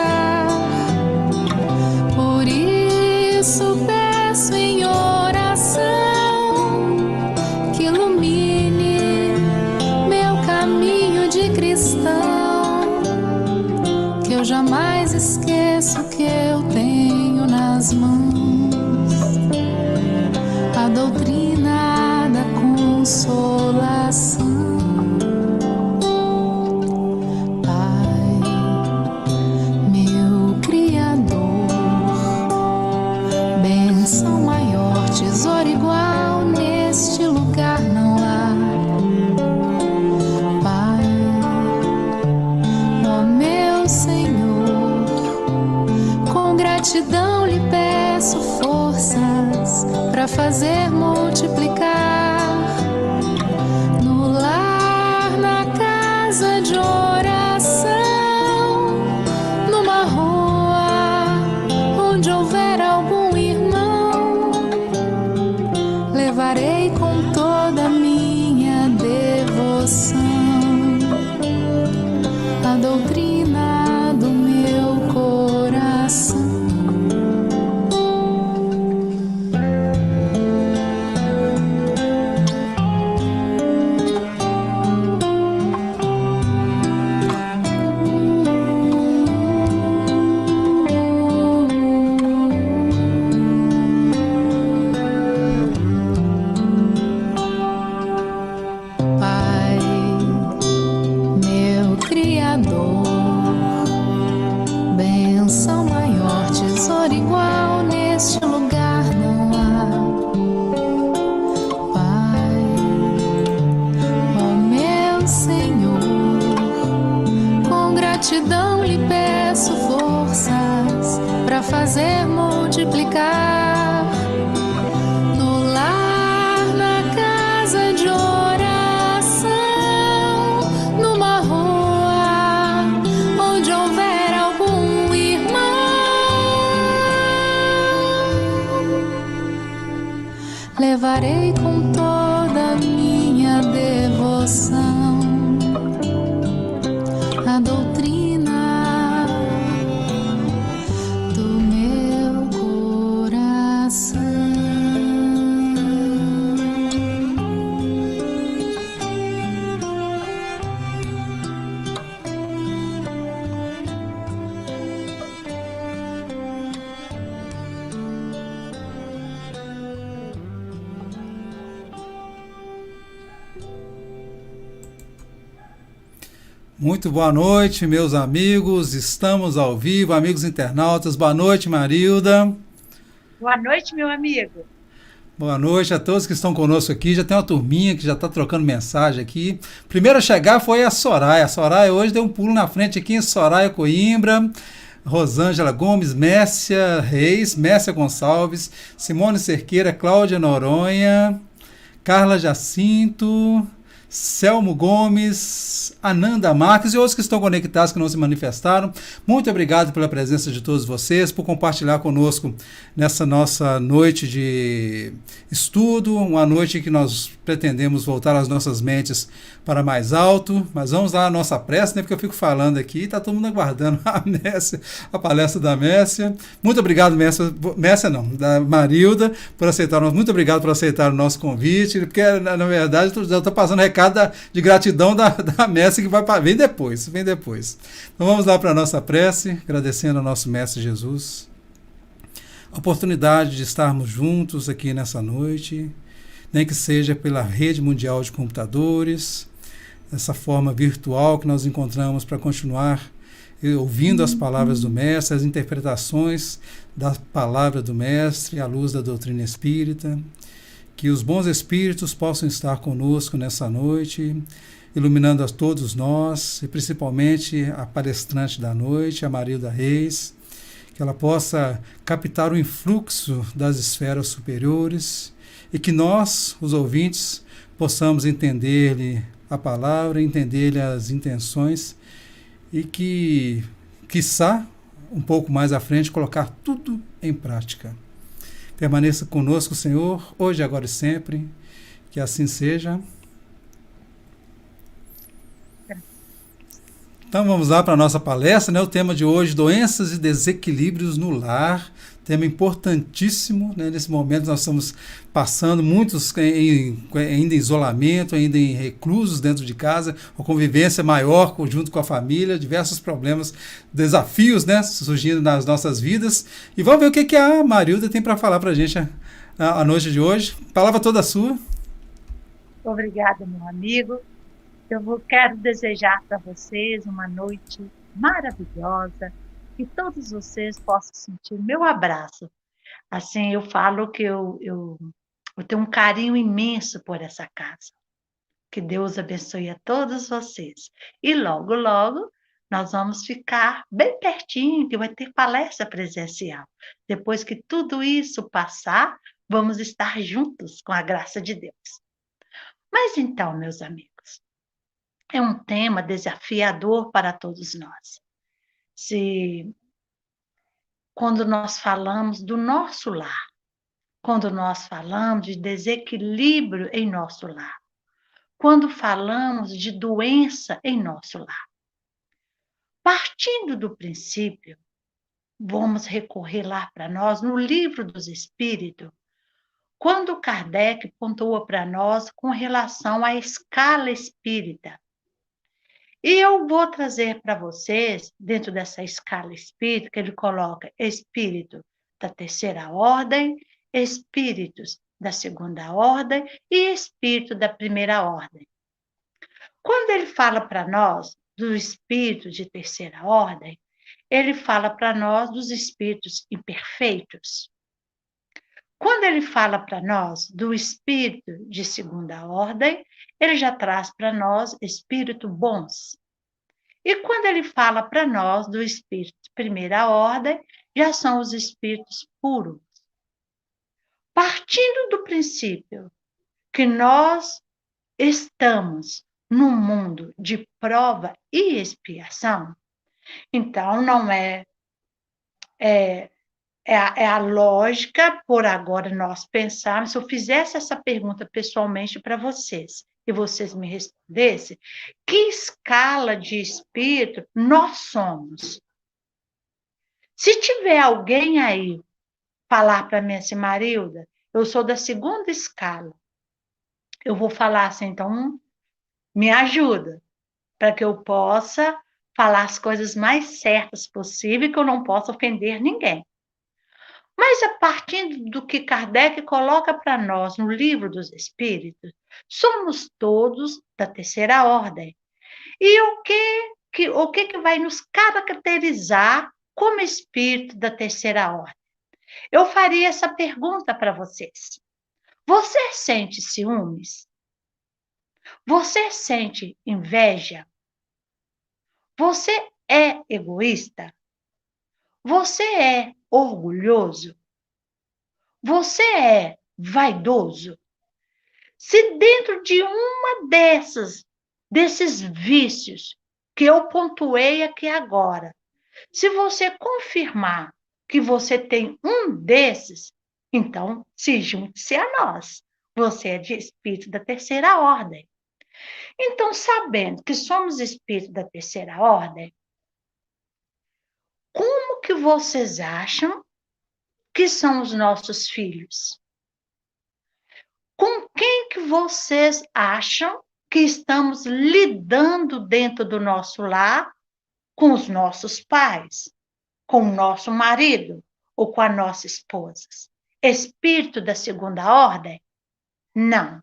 alcançar. Por isso peço em oração que ilumine meu caminho de cristão, que eu jamais esqueço o que eu tenho nas mãos, a doutrina da consolação. Tesouro igual neste lugar não há. Pai, ó meu Senhor, com gratidão lhe peço forças para fazer multiplicar no lar, na casa de oração, numa rua onde houver algum irmão. Levarei com toda a minha devoção a doutrina do meu coração. Benção maior, tesouro igual neste lugar não há. Pai, ó meu Senhor, com gratidão lhe peço forças para fazer multiplicar no lar, na casa de oração, numa rua onde houver algum irmão. Levarei com toda a minha devoção a doutrina do meu coração. Muito boa noite, meus amigos. Estamos ao vivo, amigos internautas. Boa noite, Marilda. Boa noite, meu amigo. Boa noite a todos que estão conosco aqui. Já tem uma turminha que já está trocando mensagem aqui. Primeiro a chegar foi a Soraya. A Soraya hoje deu um pulo na frente aqui. Soraya Coimbra, Rosângela Gomes, Mércia Reis, Mércia Gonçalves, Simone Cerqueira, Cláudia Noronha, Carla Jacinto, Selmo Gomes, Ananda Marques e outros que estão conectados, que não se manifestaram. Muito obrigado pela presença de todos vocês, por compartilhar conosco nessa nossa noite de estudo, uma noite que nós pretendemos voltar as nossas mentes para mais alto. Mas vamos lá à nossa prece, né? Porque eu fico falando aqui e está todo mundo aguardando a palestra da Mércia. Muito obrigado, Mércia não, da Marilda, por aceitar. Muito obrigado por aceitar o nosso convite, porque na verdade eu estou passando recado de gratidão da Mércia, que vem depois. Então vamos lá para a nossa prece, agradecendo ao nosso Mestre Jesus a oportunidade de estarmos juntos aqui nessa noite, nem que seja pela rede mundial de computadores, dessa forma virtual que nós encontramos para continuar ouvindo as palavras do Mestre, as interpretações da palavra do Mestre à luz da doutrina espírita. Que os bons espíritos possam estar conosco nessa noite, iluminando a todos nós, e principalmente a palestrante da noite, a Marilda Reis, que ela possa captar o influxo das esferas superiores e que nós, os ouvintes, possamos entender-lhe a palavra, entender-lhe as intenções e que, quiçá, um pouco mais à frente, colocar tudo em prática. Permaneça conosco, Senhor, hoje, agora e sempre, que assim seja. Então vamos lá para a nossa palestra, né? O tema de hoje, doenças e desequilíbrios no lar. Tema importantíssimo, né? Nesse momento nós estamos passando, muitos ainda em isolamento, ainda em reclusos dentro de casa, a convivência maior junto com a família, diversos problemas, desafios, né? Surgindo nas nossas vidas. E vamos ver o que a Marilda tem para falar para a gente a noite de hoje. Palavra toda sua. Obrigada, meu amigo. Quero desejar para vocês uma noite maravilhosa, que todos vocês possam sentir meu abraço. Assim, eu falo que eu tenho um carinho imenso por essa casa. Que Deus abençoe a todos vocês. E logo, logo, nós vamos ficar bem pertinho, que vai ter palestra presencial. Depois que tudo isso passar, vamos estar juntos com a graça de Deus. Mas então, meus amigos, é um tema desafiador para todos nós. Quando nós falamos do nosso lar, quando nós falamos de desequilíbrio em nosso lar, quando falamos de doença em nosso lar. Partindo do princípio, vamos recorrer lá para nós, no Livro dos Espíritos, quando Kardec pontua para nós com relação à escala espírita. E eu vou trazer para vocês, dentro dessa escala espírita, que ele coloca espírito da terceira ordem, espíritos da segunda ordem e espírito da primeira ordem. Quando ele fala para nós do espírito de terceira ordem, ele fala para nós dos espíritos imperfeitos. Quando ele fala para nós do espírito de segunda ordem, ele já traz para nós espíritos bons. E quando ele fala para nós do espírito de primeira ordem, já são os espíritos puros. Partindo do princípio que nós estamos num mundo de prova e expiação, então não é a lógica, por agora, nós pensarmos, se eu fizesse essa pergunta pessoalmente para vocês, e vocês me respondessem, que escala de espírito nós somos? Se tiver alguém aí falar para mim assim, Marilda, eu sou da segunda escala, eu vou falar assim, então, me ajuda, para que eu possa falar as coisas mais certas possível, que eu não possa ofender ninguém. Mas a partir do que Kardec coloca para nós no Livro dos Espíritos, somos todos da terceira ordem. E o que vai nos caracterizar como espírito da terceira ordem? Eu faria essa pergunta para vocês. Você sente ciúmes? Você sente inveja? Você é egoísta? Você é orgulhoso? Você é vaidoso? Se dentro de uma desses vícios que eu pontuei aqui agora, se você confirmar que você tem um desses, então se junte-se a nós. Você é de espírito da terceira ordem. Então, sabendo que somos espírito da terceira ordem, como que vocês acham que são os nossos filhos? Com quem que vocês acham que estamos lidando dentro do nosso lar com os nossos pais, com o nosso marido ou com a nossa esposa? Espírito da segunda ordem? Não.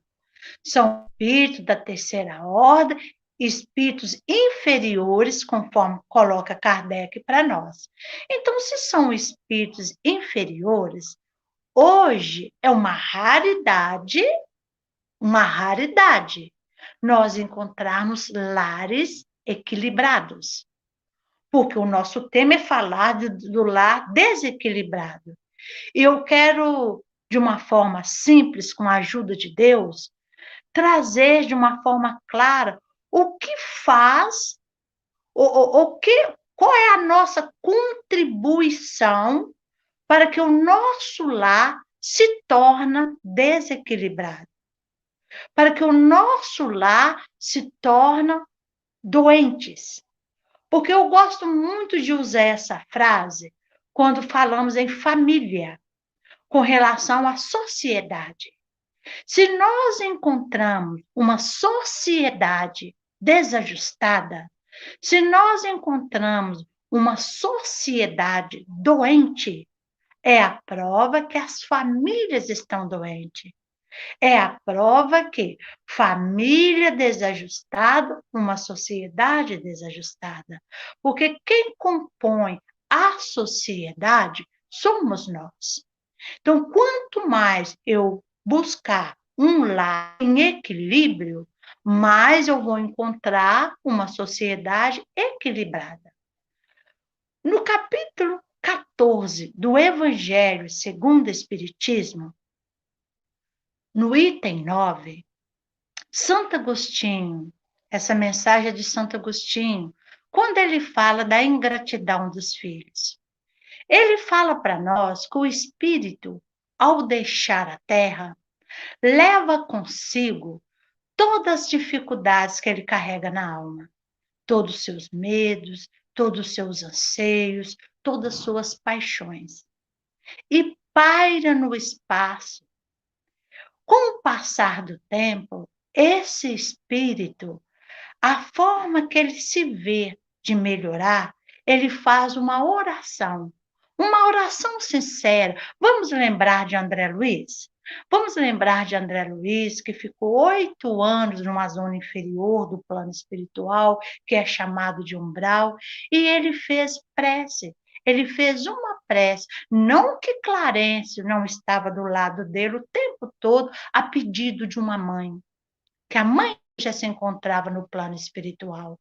São espíritos da terceira ordem, espíritos inferiores, conforme coloca Kardec para nós. Então, se são espíritos inferiores, hoje é uma raridade nós encontrarmos lares equilibrados. Porque o nosso tema é falar do lar desequilibrado. E eu quero, de uma forma simples, com a ajuda de Deus, trazer de uma forma clara o que faz, qual é a nossa contribuição para que o nosso lar se torne desequilibrado, para que o nosso lar se torne doentes, Porque eu gosto muito de usar essa frase quando falamos em família, com relação à sociedade. Se nós encontramos uma sociedade desajustada, se nós encontramos uma sociedade doente, é a prova que as famílias estão doentes. É a prova que família desajustada, uma sociedade desajustada. Porque quem compõe a sociedade somos nós. Então, quanto mais eu buscar um lar em equilíbrio, mais eu vou encontrar uma sociedade equilibrada. No capítulo 14 do Evangelho segundo o Espiritismo, no item 9, Santo Agostinho, essa mensagem é de Santo Agostinho, quando ele fala da ingratidão dos filhos. Ele fala para nós que o espírito, ao deixar a terra, leva consigo todas as dificuldades que ele carrega na alma, todos os seus medos, todos os seus anseios, todas as suas paixões. E paira no espaço. Com o passar do tempo, esse espírito, a forma que ele se vê de melhorar, ele faz uma oração sincera. Vamos lembrar de André Luiz? Vamos lembrar de André Luiz, que ficou 8 anos numa zona inferior do plano espiritual, que é chamado de umbral, e ele fez prece. Ele fez uma prece, não que Clarencio não estava do lado dele o tempo todo, a pedido de uma mãe, que a mãe já se encontrava no plano espiritual.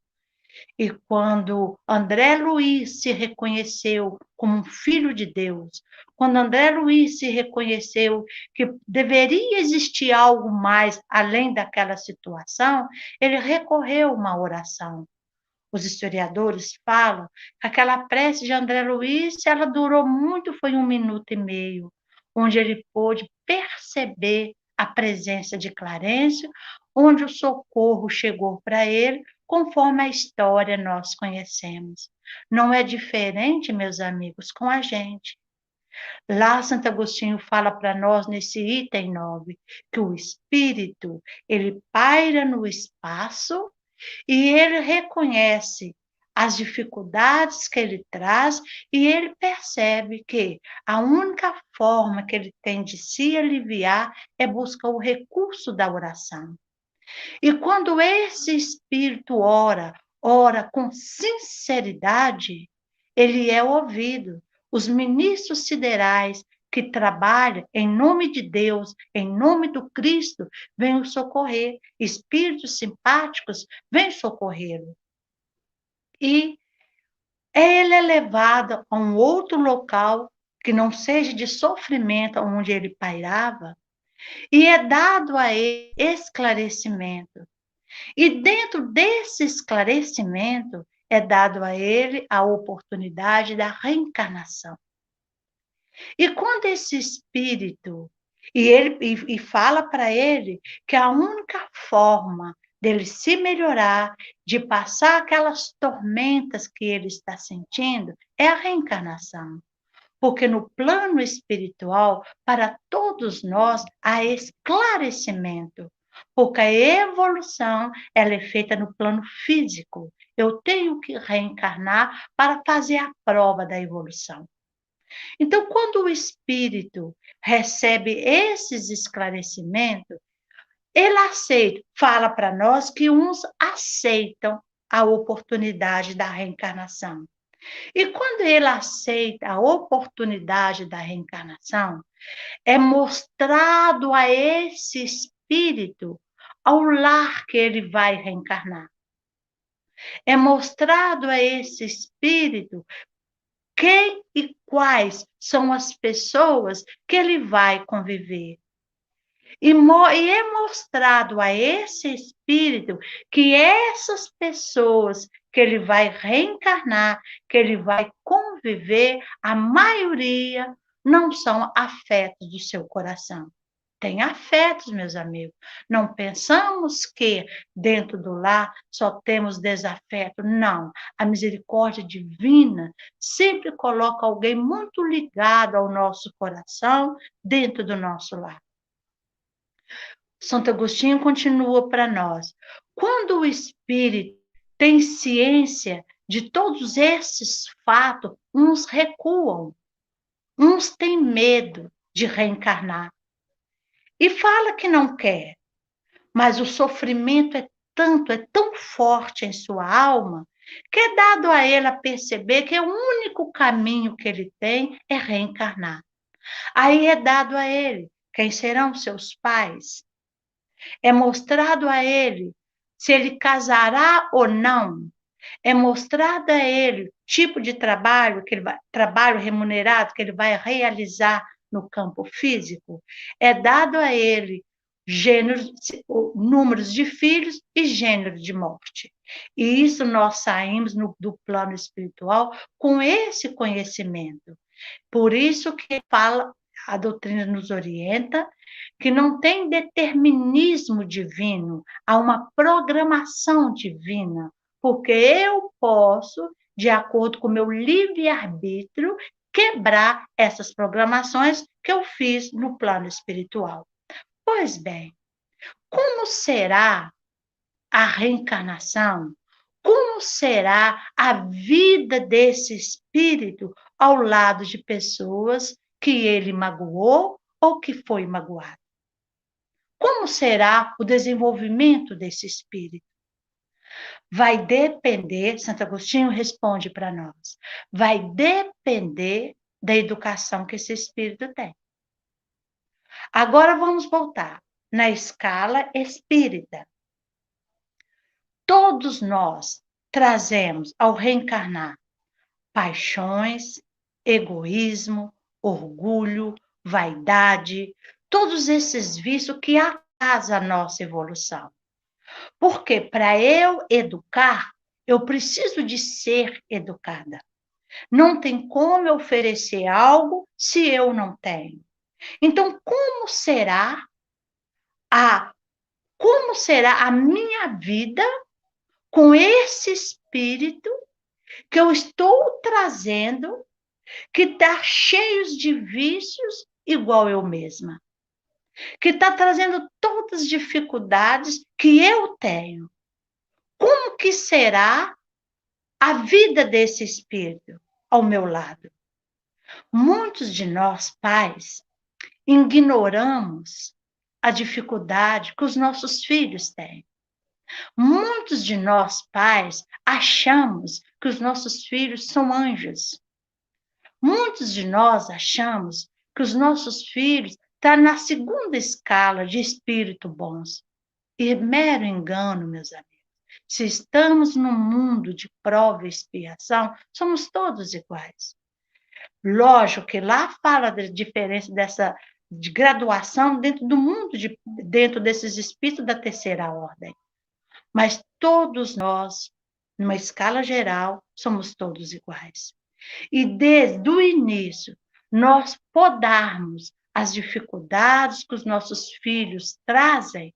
E quando André Luiz se reconheceu como um filho de Deus, quando André Luiz se reconheceu que deveria existir algo mais além daquela situação, ele recorreu a uma oração. Os historiadores falam que aquela prece de André Luiz, ela durou muito, foi 1 minuto e meio, onde ele pôde perceber a presença de Clarencio, onde o socorro chegou para ele, conforme a história nós conhecemos. Não é diferente, meus amigos, com a gente. Lá, Santo Agostinho fala para nós, nesse item 9, que o espírito, ele paira no espaço e ele reconhece as dificuldades que ele traz e ele percebe que a única forma que ele tem de se aliviar é buscar o recurso da oração. E quando esse espírito ora com sinceridade, ele é ouvido. Os ministros siderais que trabalham em nome de Deus, em nome do Cristo, vêm o socorrer. Espíritos simpáticos vêm socorrê-lo. E ele é levado a um outro local que não seja de sofrimento onde ele pairava, e é dado a ele esclarecimento. E dentro desse esclarecimento é dado a ele a oportunidade da reencarnação. E quando esse espírito, e fala para ele que a única forma dele se melhorar, de passar aquelas tormentas que ele está sentindo, é a reencarnação. Porque no plano espiritual, para todos nós, há esclarecimento. Porque a evolução, ela é feita no plano físico. Eu tenho que reencarnar para fazer a prova da evolução. Então, quando o espírito recebe esses esclarecimentos, ele aceita, fala para nós que uns aceitam a oportunidade da reencarnação. E quando ele aceita a oportunidade da reencarnação, é mostrado a esse espírito ao lar que ele vai reencarnar. É mostrado a esse espírito quem e quais são as pessoas que ele vai conviver. E é mostrado a esse espírito que essas pessoas que ele vai reencarnar, que ele vai conviver, a maioria não são afetos do seu coração. tem afetos, meus amigos. Não pensamos que dentro do lar só temos desafeto. Não. A misericórdia divina sempre coloca alguém muito ligado ao nosso coração dentro do nosso lar. Santo Agostinho continua para nós. Quando o espírito tem ciência de todos esses fatos, uns recuam, uns têm medo de reencarnar. E fala que não quer, mas o sofrimento é tanto, é tão forte em sua alma, que é dado a ele a perceber que o único caminho que ele tem é reencarnar. Aí é dado a ele quem serão seus pais. É mostrado a ele se ele casará ou não. É mostrado a ele o tipo de trabalho trabalho remunerado que ele vai realizar no campo físico. É dado a ele gêneros, números de filhos e gênero de morte. E isso nós saímos do plano espiritual com esse conhecimento. Por isso que fala, a doutrina nos orienta que não tem determinismo divino, há uma programação divina, porque eu posso, de acordo com o meu livre-arbítrio, quebrar essas programações que eu fiz no plano espiritual. Pois bem, como será a reencarnação? Como será a vida desse espírito ao lado de pessoas que ele magoou ou que foi magoado? Como será o desenvolvimento desse espírito? Vai depender, Santo Agostinho responde para nós, vai depender da educação que esse espírito tem. Agora vamos voltar na escala espírita. Todos nós trazemos ao reencarnar paixões, egoísmo, orgulho, vaidade, todos esses vícios que atrasam a nossa evolução. Porque para eu educar, eu preciso de ser educada. Não tem como eu oferecer algo se eu não tenho. Então, como será a minha vida com esse espírito que eu estou trazendo, que está cheio de vícios igual eu mesma? Que está trazendo todas as dificuldades que eu tenho. Como que será a vida desse espírito ao meu lado? Muitos de nós, pais, ignoramos a dificuldade que os nossos filhos têm. Muitos de nós, pais, achamos que os nossos filhos são anjos. Muitos de nós achamos que os nossos filhos estão na segunda escala de espírito bons. E mero engano, meus amigos. Se estamos num mundo de prova e expiação, somos todos iguais. Lógico que lá fala da diferença de graduação dentro do mundo, dentro desses espíritos da terceira ordem. Mas todos nós, numa escala geral, somos todos iguais. E desde o início, nós podarmos as dificuldades que os nossos filhos trazem,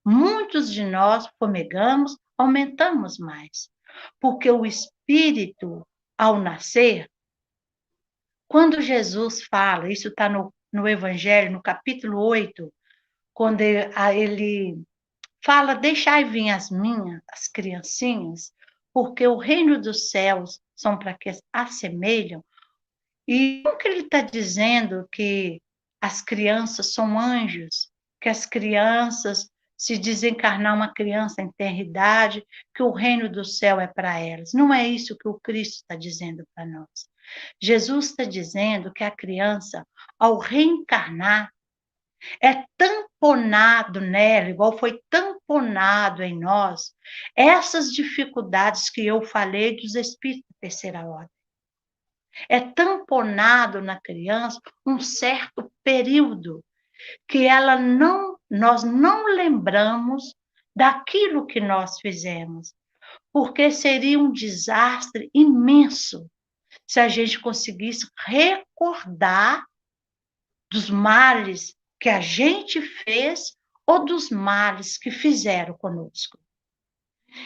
muitos de nós fomegamos, aumentamos mais. Porque o espírito, ao nascer, quando Jesus fala, isso está no Evangelho, no capítulo 8, quando ele fala, deixai vir as criancinhas, porque o reino dos céus são para que assemelham. E o que ele está dizendo que as crianças são anjos, que as crianças, se desencarnar uma criança em tenra idade, que o reino do céu é para elas. Não é isso que o Cristo está dizendo para nós. Jesus está dizendo que a criança, ao reencarnar, é tamponado nela, igual foi tamponado em nós, essas dificuldades que eu falei dos espíritos da terceira ordem. É tamponado na criança um certo período que nós não lembramos daquilo que nós fizemos, porque seria um desastre imenso se a gente conseguisse recordar dos males que a gente fez ou dos males que fizeram conosco.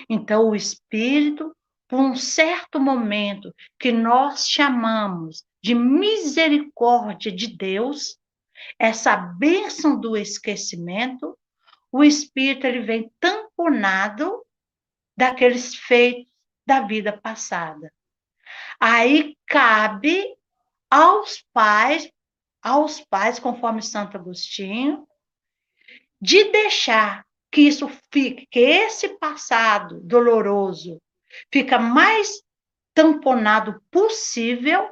Então, o Espírito, por um certo momento que nós chamamos de misericórdia de Deus, essa bênção do esquecimento, o Espírito ele vem tamponado daqueles feitos da vida passada. Aí cabe aos pais, conforme Santo Agostinho, de deixar que isso fique, que esse passado doloroso fica mais tamponado possível,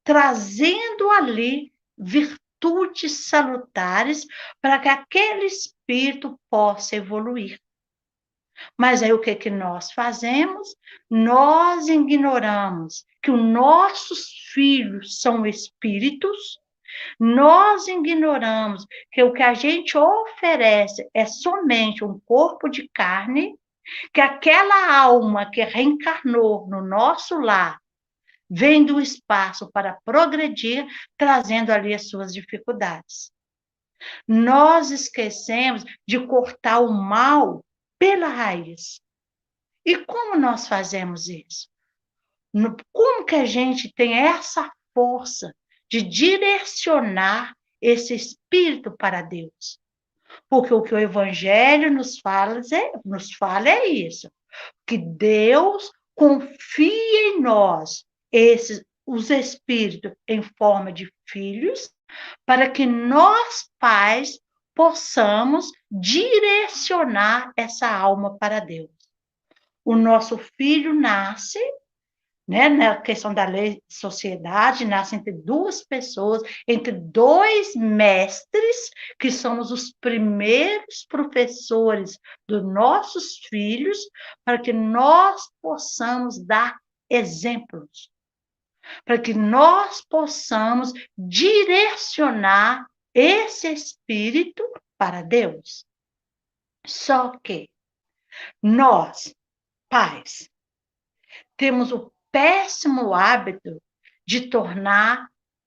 trazendo ali virtudes salutares para que aquele espírito possa evoluir. Mas aí o que que nós fazemos? Nós ignoramos que os nossos filhos são espíritos, nós ignoramos que o que a gente oferece é somente um corpo de carne, que aquela alma que reencarnou no nosso lar vem do espaço para progredir, trazendo ali as suas dificuldades. Nós esquecemos de cortar o mal pela raiz. E como nós fazemos isso? Como que a gente tem essa força de direcionar esse espírito para Deus? Porque o que o Evangelho nos fala é isso, que Deus confia em nós os espíritos em forma de filhos, para que nós, pais, possamos direcionar essa alma para Deus. O nosso filho nasce, né, na questão da lei de sociedade, nasce entre duas pessoas, entre dois mestres, que somos os primeiros professores dos nossos filhos, para que nós possamos dar exemplos, para que nós possamos direcionar esse espírito para Deus. Só que nós, pais, temos o péssimo hábito de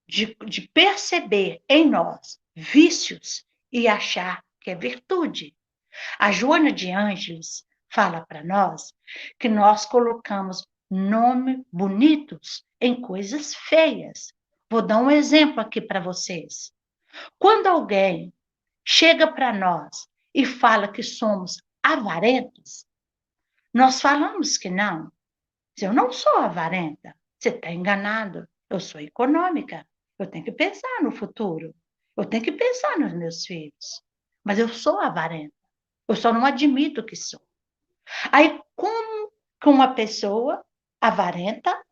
de perceber em nós vícios e achar que é virtude. A Joana de Ângeles fala para nós que nós colocamos nomes bonitos em coisas feias. Vou dar um exemplo aqui para vocês. Quando alguém chega para nós e fala que somos avarentos, nós falamos que não. Eu não sou avarenta. Você está enganado. Eu sou econômica. Eu tenho que pensar no futuro. Eu tenho que pensar nos meus filhos. Mas eu sou avarenta. Eu só não admito que sou. Aí, como que uma pessoa avarenta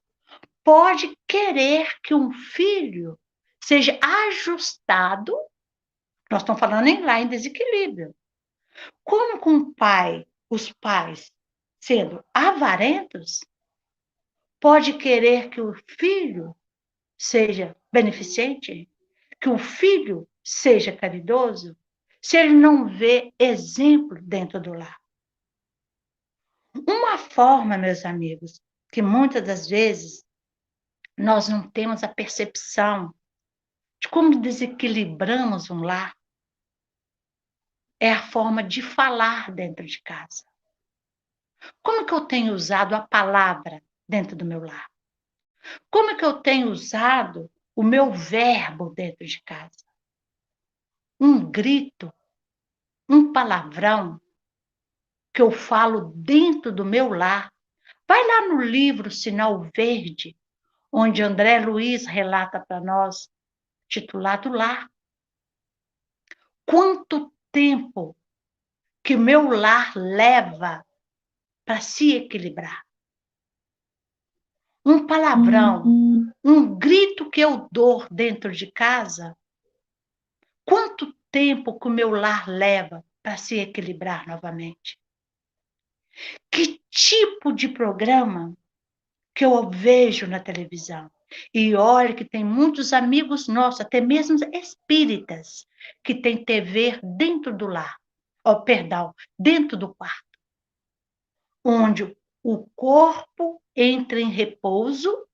pode querer que um filho seja ajustado? Nós estamos falando lá em desequilíbrio. Como que os pais, sendo avarentos, pode querer que o filho seja beneficente, que o filho seja caridoso, se ele não vê exemplo dentro do lar? Uma forma, meus amigos, que muitas das vezes nós não temos a percepção de como desequilibramos um lar, é a forma de falar dentro de casa. Como que eu tenho usado a palavra dentro do meu lar? Como que eu tenho usado o meu verbo dentro de casa? Um grito, um palavrão que eu falo dentro do meu lar. Vai lá no livro Sinal Verde, onde André Luiz relata para nós, titulado Lar. Quanto tempo que meu lar leva para se equilibrar? Um palavrão, um grito que eu dou dentro de casa, quanto tempo que o meu lar leva para se equilibrar novamente? Que tipo de programa que eu vejo na televisão? E olha que tem muitos amigos nossos, até mesmo espíritas, que tem TV dentro do lar, dentro do quarto, onde o corpo entra em repouso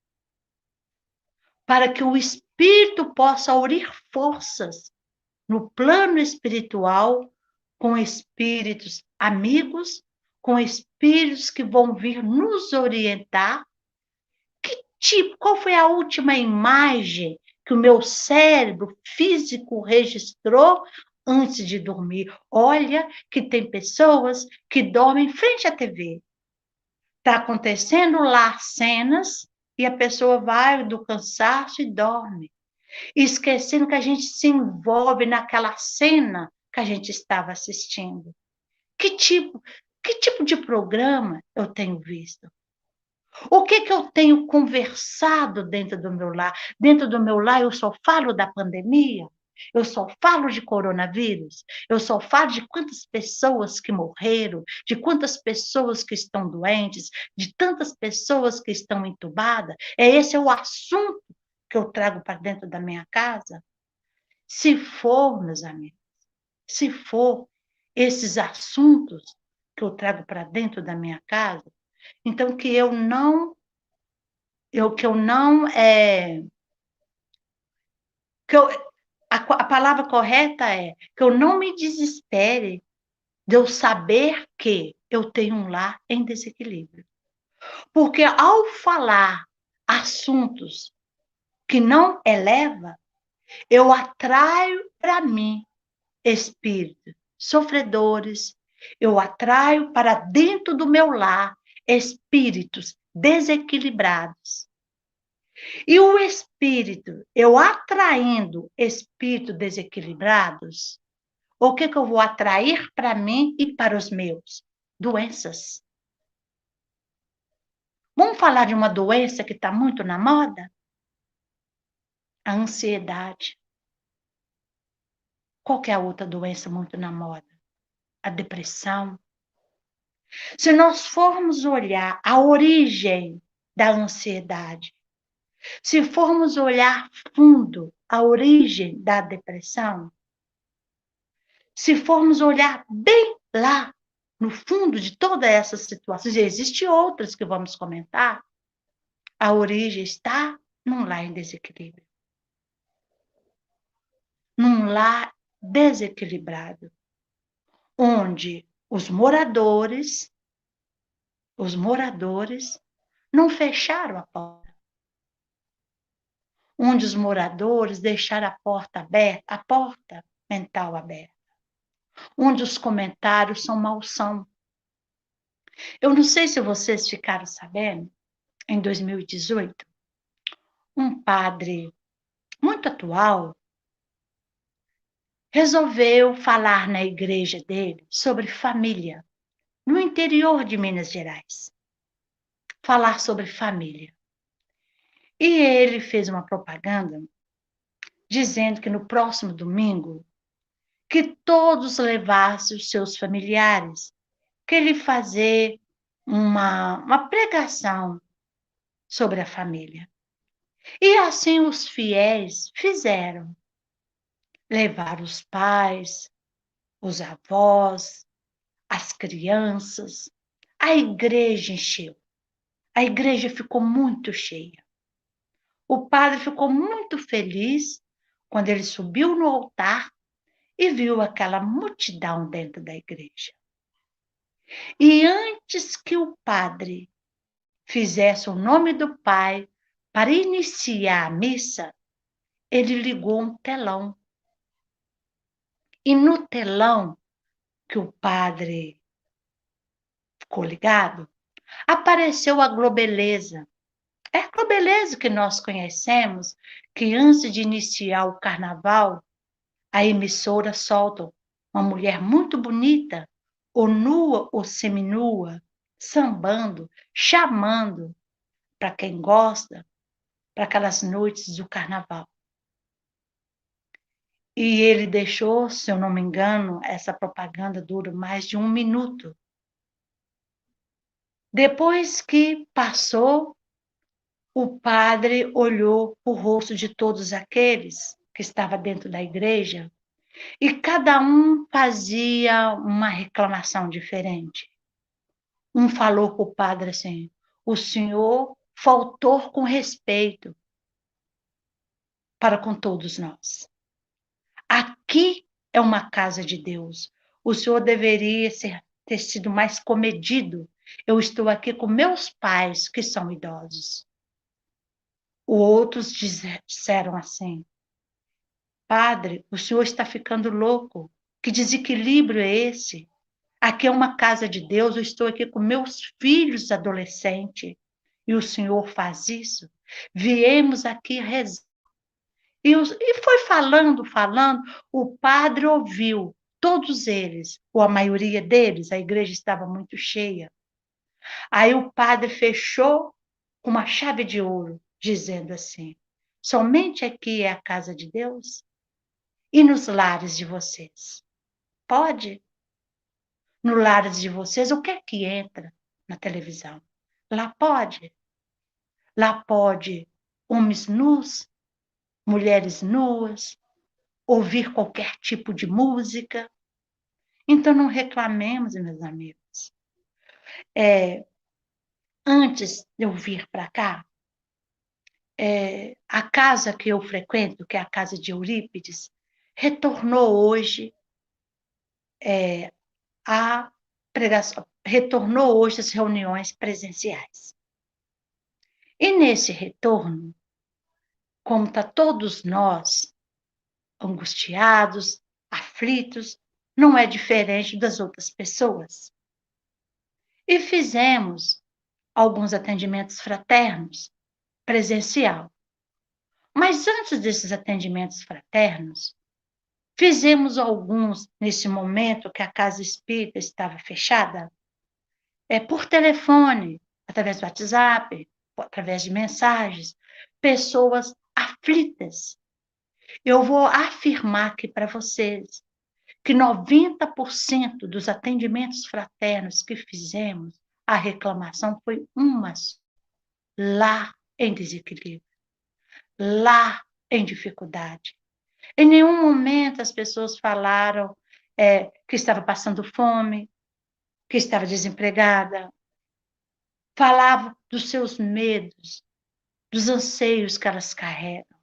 para que o espírito possa unir forças no plano espiritual, com espíritos amigos, com espíritos que vão vir nos orientar. Que tipo, qual foi a última imagem que o meu cérebro físico registrou antes de dormir? Olha que tem pessoas que dormem em frente à TV. Está acontecendo lá cenas e a pessoa vai do cansaço e dorme, esquecendo que a gente se envolve naquela cena que a gente estava assistindo. Que tipo, que tipo de programa eu tenho visto? O que que eu tenho conversado dentro do meu lar? Dentro do meu lar eu só falo da pandemia, eu só falo de coronavírus, eu só falo de quantas pessoas que morreram, de quantas pessoas que estão doentes, de tantas pessoas que estão entubadas. Esse é o assunto que eu trago para dentro da minha casa? Se for, meus amigos, se for esses assuntos que eu trago para dentro da minha casa, então que eu não que eu, a palavra correta é que eu não me desespere de eu saber que eu tenho um lar em desequilíbrio. Porque ao falar assuntos que não eleva, eu atraio para mim espíritos sofredores, eu atraio para dentro do meu lar espíritos desequilibrados. E o espírito, eu atraindo espíritos desequilibrados, o que que eu vou atrair para mim e para os meus? Doenças. Vamos falar de uma doença que está muito na moda? A ansiedade. Qualquer outra doença muito na moda? A depressão. Se nós formos olhar a origem da ansiedade, se formos olhar fundo a origem da depressão, se formos olhar bem lá no fundo de todas essas situações, e existem outras que vamos comentar, a origem está num lar em desequilíbrio. Num lar desequilibrado, onde os moradores não fecharam a porta, onde os moradores deixaram a porta aberta, a porta mental aberta, onde os comentários são malsão. Eu não sei se vocês ficaram sabendo, em 2018, um padre muito atual resolveu falar na igreja dele sobre família, no interior de Minas Gerais. Falar sobre família. E ele fez uma propaganda dizendo que no próximo domingo, que todos levassem os seus familiares, que ele fazer uma pregação sobre a família. E assim os fiéis fizeram. Levaram os pais, os avós, as crianças. A igreja encheu. A igreja ficou muito cheia. O padre ficou muito feliz quando ele subiu no altar e viu aquela multidão dentro da igreja. E antes que o padre fizesse o nome do Pai para iniciar a missa, ele ligou um telão. E no telão que o padre ficou ligado, apareceu a Globeleza. É a Globeleza que nós conhecemos, que antes de iniciar o carnaval, a emissora solta uma mulher muito bonita, ou nua ou seminua, sambando, chamando para quem gosta, para aquelas noites do carnaval. E ele deixou, se eu não me engano, essa propaganda dura mais de 1 minuto. Depois que passou, o padre olhou o rosto de todos aqueles que estavam dentro da igreja e cada um fazia uma reclamação diferente. Um falou para o padre assim: o senhor faltou com respeito para com todos nós. Aqui aqui é uma casa de Deus. O senhor deveria ter sido mais comedido. Eu estou aqui com meus pais, que são idosos. Outros disseram assim: Padre, o senhor está ficando louco. Que desequilíbrio é esse? Aqui é uma casa de Deus, eu estou aqui com meus filhos adolescentes. E o senhor faz isso? Viemos aqui rezar. E foi falando, o padre ouviu, todos eles, ou a maioria deles, a igreja estava muito cheia. Aí o padre fechou com uma chave de ouro, dizendo assim: somente aqui é a casa de Deus? E nos lares de vocês? Pode? No lares de vocês, o que é que entra na televisão? Lá pode? Lá pode homens nus, mulheres nuas, ouvir qualquer tipo de música. Então, não reclamemos, meus amigos. Antes de eu vir para cá, a casa que eu frequento, que é a casa de Eurípides, retornou hoje a pregação, retornou hoje as reuniões presenciais. E nesse retorno, como está todos nós angustiados, aflitos, não é diferente das outras pessoas. E fizemos alguns atendimentos fraternos, presencial. Mas antes desses atendimentos fraternos, fizemos alguns nesse momento que a casa espírita estava fechada, por telefone, através do WhatsApp, através de mensagens, pessoas aflitas. Eu vou afirmar aqui para vocês que 90% dos atendimentos fraternos que fizemos, a reclamação foi uma só, lá em desequilíbrio, lá em dificuldade. Em nenhum momento as pessoas falaram que estava passando fome, que estava desempregada. Falavam dos seus medos, dos anseios que elas carregam.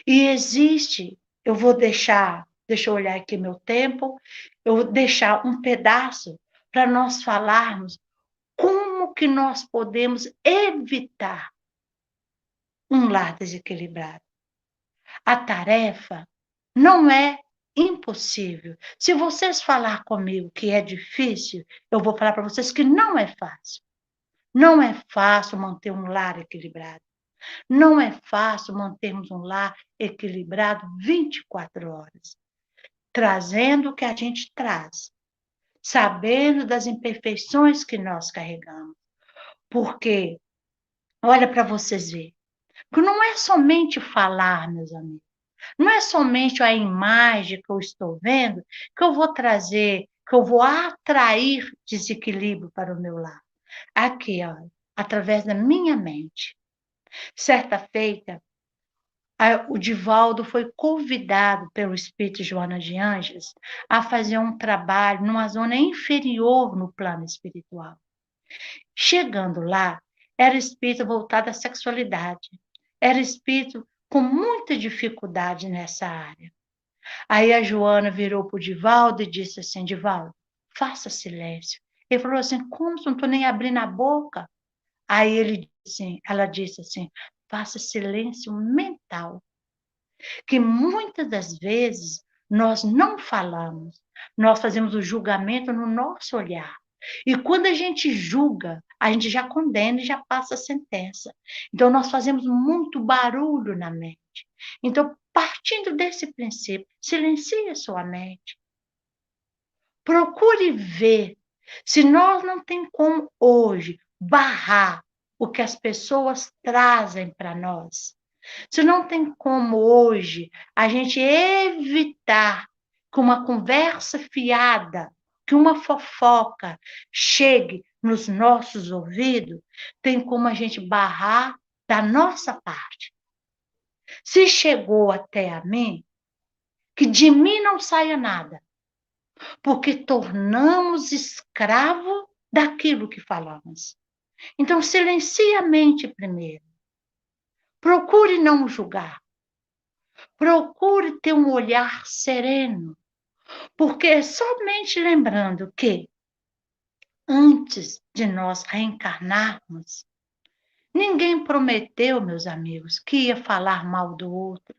E existe, deixa eu olhar aqui meu tempo, eu vou deixar um pedaço para nós falarmos como que nós podemos evitar um lar desequilibrado. A tarefa não é impossível. Se vocês falar comigo que é difícil, eu vou falar para vocês que não é fácil. Não é fácil manter um lar equilibrado. Não é fácil mantermos um lar equilibrado 24 horas, trazendo o que a gente traz, sabendo das imperfeições que nós carregamos. Porque, olha para vocês verem, que não é somente falar, meus amigos, não é somente a imagem que eu estou vendo que eu vou trazer, que eu vou atrair desequilíbrio para o meu lar. Aqui, ó, através da minha mente. Certa feita, o Divaldo foi convidado pelo Espírito Joana de Ângeles a fazer um trabalho numa zona inferior no plano espiritual. Chegando lá, era espírito voltado à sexualidade. Era espírito com muita dificuldade nessa área. Aí a Joana virou para o Divaldo e disse assim: Divaldo, faça silêncio. Ele falou assim: como se não estou nem abrindo a boca? Aí ela disse assim: faça silêncio mental. Que muitas das vezes nós não falamos, nós fazemos o julgamento no nosso olhar. E quando a gente julga, a gente já condena e já passa a sentença. Então, nós fazemos muito barulho na mente. Então, partindo desse princípio, silencie a sua mente. Procure ver se nós não tem como hoje barrar o que as pessoas trazem para nós. Se não tem como hoje a gente evitar que uma conversa fiada, que uma fofoca chegue nos nossos ouvidos, tem como a gente barrar da nossa parte. Se chegou até a mim, que de mim não saia nada, porque tornamos escravo daquilo que falamos. Então, silencie a mente primeiro. Procure não julgar. Procure ter um olhar sereno, porque somente lembrando que antes de nós reencarnarmos, ninguém prometeu, meus amigos, que ia falar mal do outro.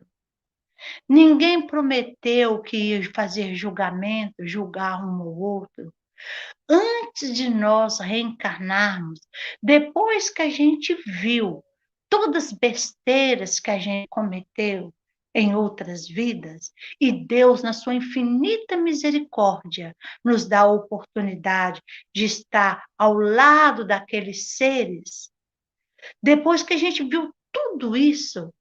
Ninguém prometeu que ia fazer julgamento, julgar um ou outro. Antes de nós reencarnarmos, depois que a gente viu todas as besteiras que a gente cometeu em outras vidas, e Deus, na sua infinita misericórdia, nos dá a oportunidade de estar ao lado daqueles seres, depois que a gente viu tudo isso,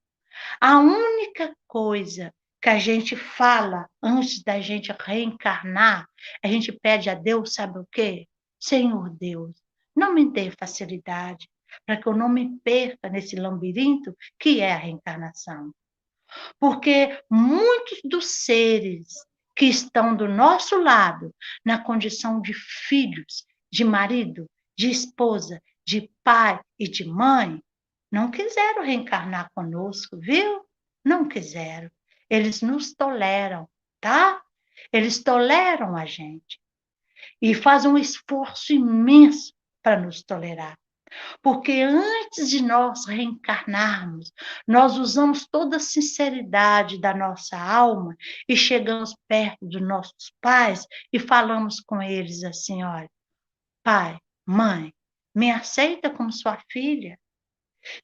a única coisa que a gente fala antes da gente reencarnar, a gente pede a Deus, sabe o quê? Senhor Deus, não me dê facilidade para que eu não me perca nesse labirinto que é a reencarnação. Porque muitos dos seres que estão do nosso lado, na condição de filhos, de marido, de esposa, de pai e de mãe, não quiseram reencarnar conosco, viu? Não quiseram. Eles nos toleram, tá? Eles toleram a gente e fazem um esforço imenso para nos tolerar. Porque antes de nós reencarnarmos, nós usamos toda a sinceridade da nossa alma e chegamos perto dos nossos pais e falamos com eles assim: olha, pai, mãe, me aceita como sua filha?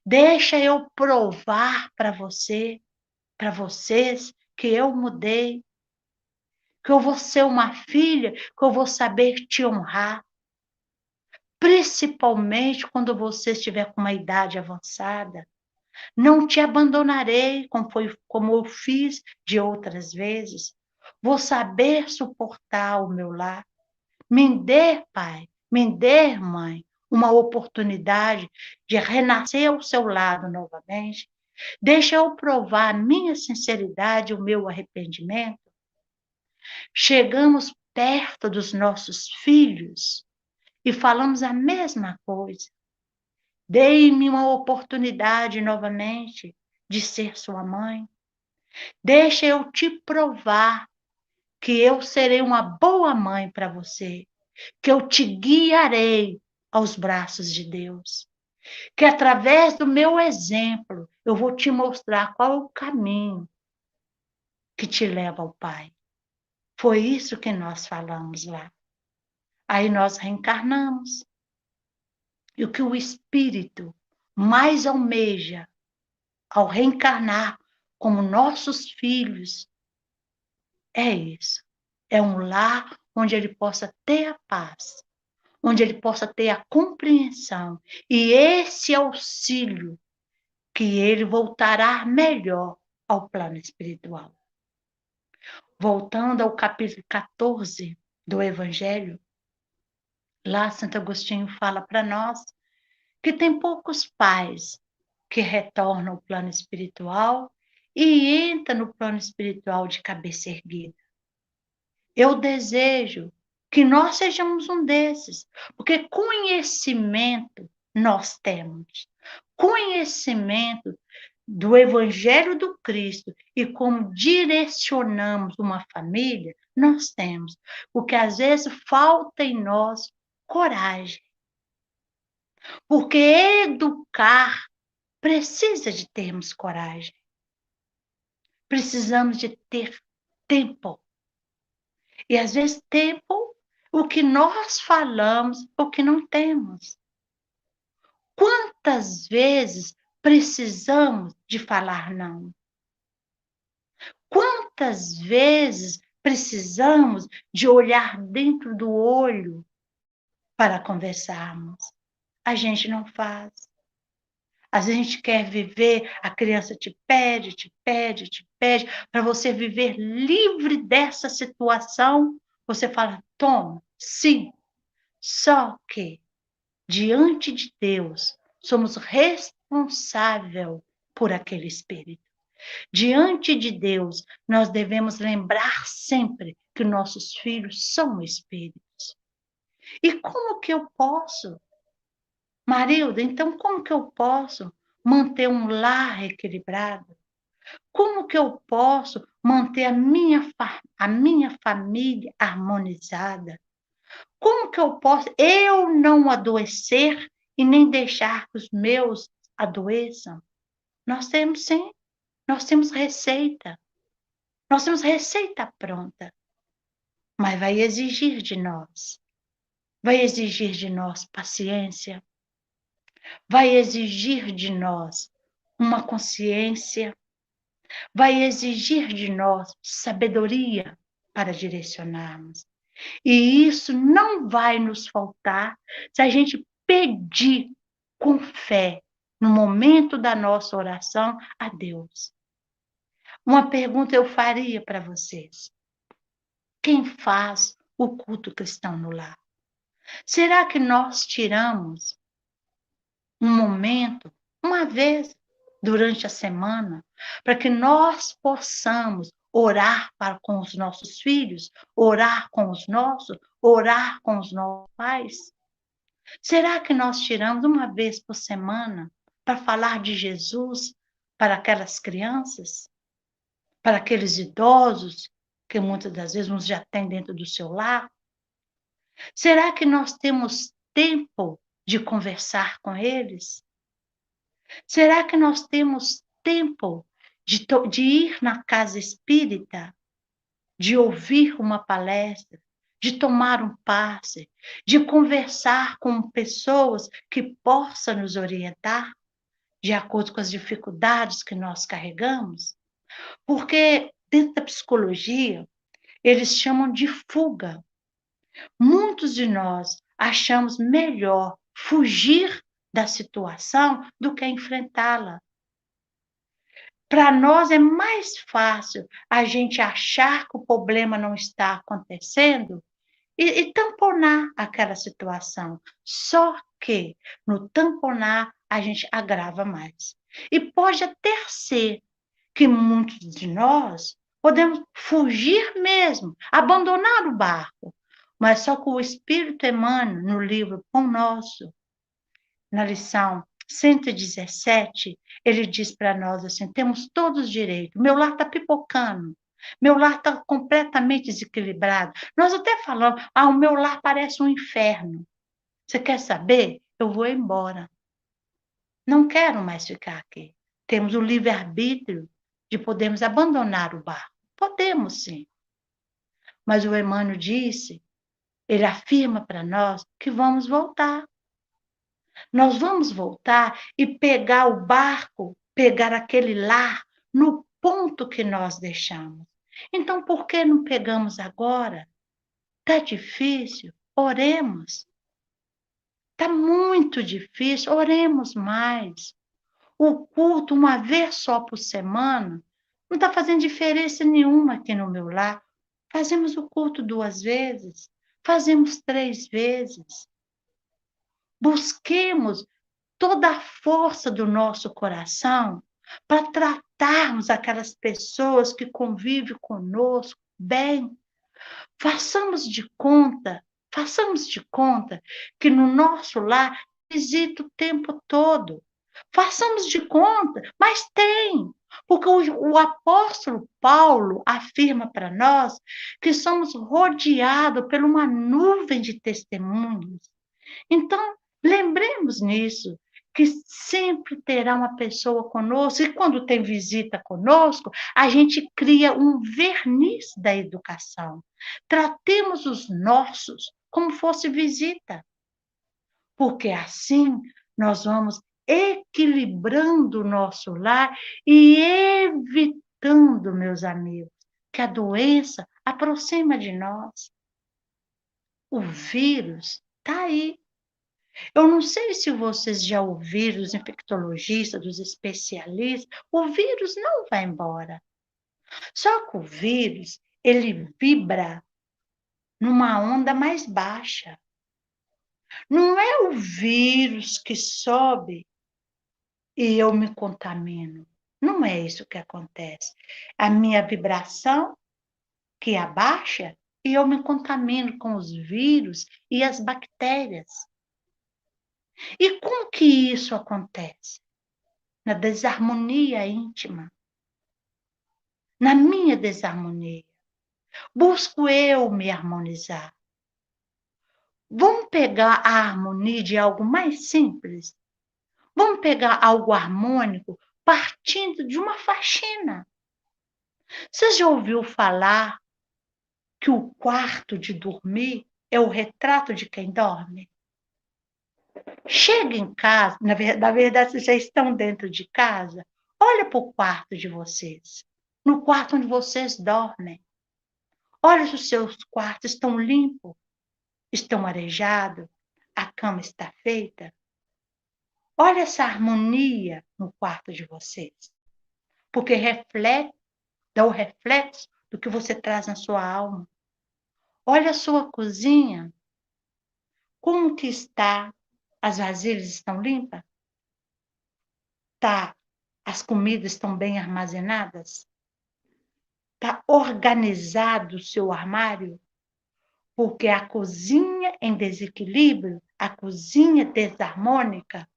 Deixa eu provar para você, para vocês, que eu mudei, que eu vou ser uma filha, que eu vou saber te honrar. Principalmente quando você estiver com uma idade avançada. Não te abandonarei, como eu fiz de outras vezes. Vou saber suportar o meu lar. Me dê, pai, me dê, mãe, uma oportunidade de renascer ao seu lado novamente. Deixa eu provar a minha sinceridade, o meu arrependimento. Chegamos perto dos nossos filhos e falamos a mesma coisa. Dê-me uma oportunidade novamente de ser sua mãe. Deixa eu te provar que eu serei uma boa mãe para você, que eu te guiarei aos braços de Deus, que através do meu exemplo eu vou te mostrar qual é o caminho que te leva ao Pai. Foi isso que nós falamos lá. Aí nós reencarnamos. E o que o espírito mais almeja ao reencarnar como nossos filhos é isso. É um lar onde ele possa ter a paz, onde ele possa ter a compreensão e esse auxílio que ele voltará melhor ao plano espiritual. Voltando ao capítulo 14 do Evangelho, lá Santo Agostinho fala para nós que tem poucos pais que retornam ao plano espiritual e entram no plano espiritual de cabeça erguida. Eu desejo que nós sejamos um desses, porque conhecimento nós temos. Conhecimento do Evangelho do Cristo e como direcionamos uma família, nós temos. Porque às vezes falta em nós coragem. Porque educar precisa de termos coragem. Precisamos de ter tempo. E às vezes tempo, o que nós falamos, o que não temos. Quantas vezes precisamos de falar não? Quantas vezes precisamos de olhar dentro do olho para conversarmos? A gente não faz. Às vezes a gente quer viver, a criança te pede, te pede, te pede, para você viver livre dessa situação. Você fala, toma, sim. Só que, diante de Deus, somos responsáveis por aquele espírito. Diante de Deus, nós devemos lembrar sempre que nossos filhos são espíritos. E como que eu posso? Marilda, então como que eu posso manter um lar equilibrado? Como que eu posso manter a minha família harmonizada? Como que eu posso eu não adoecer e nem deixar que os meus adoeçam? Nós temos sim, nós temos receita. Nós temos receita pronta, mas vai exigir de nós paciência, vai exigir de nós uma consciência, vai exigir de nós sabedoria para direcionarmos. E isso não vai nos faltar se a gente pedir com fé no momento da nossa oração a Deus. Uma pergunta eu faria para vocês: quem faz o culto cristão no lar? Será que nós tiramos um momento, uma vez durante a semana, para que nós possamos orar com os nossos filhos, orar com os nossos pais? Será que nós tiramos uma vez por semana para falar de Jesus para aquelas crianças, para aqueles idosos que muitas das vezes uns já têm dentro do seu lar? Será que nós temos tempo de conversar com eles? Será que nós temos tempo de ir na casa espírita, de ouvir uma palestra, de tomar um passe, de conversar com pessoas que possam nos orientar de acordo com as dificuldades que nós carregamos? Porque dentro da psicologia, eles chamam de fuga. Muitos de nós achamos melhor fugir da situação do que enfrentá-la. Para nós é mais fácil a gente achar que o problema não está acontecendo e tamponar aquela situação. Só que no tamponar a gente agrava mais. E pode até ser que muitos de nós podemos fugir mesmo, abandonar o barco. Mas só que o Espírito Emmanuel, no livro Pão Nosso, na lição 117, ele diz para nós assim: temos todos direito. Meu lar está pipocando, meu lar está completamente desequilibrado. Nós até falamos: o meu lar parece um inferno. Você quer saber? Eu vou embora. Não quero mais ficar aqui. Temos o livre-arbítrio de podermos abandonar o barco. Podemos sim. Mas o Emmanuel disse, ele afirma para nós que vamos voltar. Nós vamos voltar e pegar o barco, pegar aquele lar no ponto que nós deixamos. Então, por que não pegamos agora? Está difícil? Oremos. Está muito difícil? Oremos mais. O culto, uma vez só por semana, não está fazendo diferença nenhuma aqui no meu lar. Fazemos o culto 2 vezes, fazemos 3 vezes. Busquemos toda a força do nosso coração para tratarmos aquelas pessoas que convivem conosco bem. Façamos de conta que no nosso lar visita o tempo todo. Façamos de conta, mas tem. Porque o apóstolo Paulo afirma para nós que somos rodeados por uma nuvem de testemunhos. Então, lembremos nisso, que sempre terá uma pessoa conosco, e quando tem visita conosco, a gente cria um verniz da educação. Tratemos os nossos como fosse visita, porque assim nós vamos equilibrando o nosso lar e evitando, meus amigos, que a doença aproxima de nós. O vírus está aí. Eu não sei se vocês já ouviram dos infectologistas, dos especialistas, o vírus não vai embora. Só que o vírus, ele vibra numa onda mais baixa. Não é o vírus que sobe e eu me contamino. Não é isso que acontece. A minha vibração que abaixa e eu me contamino com os vírus e as bactérias. E como que isso acontece? Na desarmonia íntima. na minha desarmonia. Busco eu me harmonizar. Vamos pegar a harmonia de algo mais simples. Vamos pegar algo harmônico partindo de uma faxina. Você já ouviu falar que o quarto de dormir é o retrato de quem dorme? Chega em casa, na verdade, vocês já estão dentro de casa. Olha para o quarto de vocês, no quarto onde vocês dormem. Olha se os seus quartos estão limpos, estão arejados, a cama está feita. Olha essa harmonia no quarto de vocês, porque dá o reflexo do que você traz na sua alma. Olha a sua cozinha, como que está? As vasilhas estão limpas? Tá, as comidas estão bem armazenadas? Está organizado o seu armário? Porque a cozinha em desequilíbrio, a cozinha desarmônica,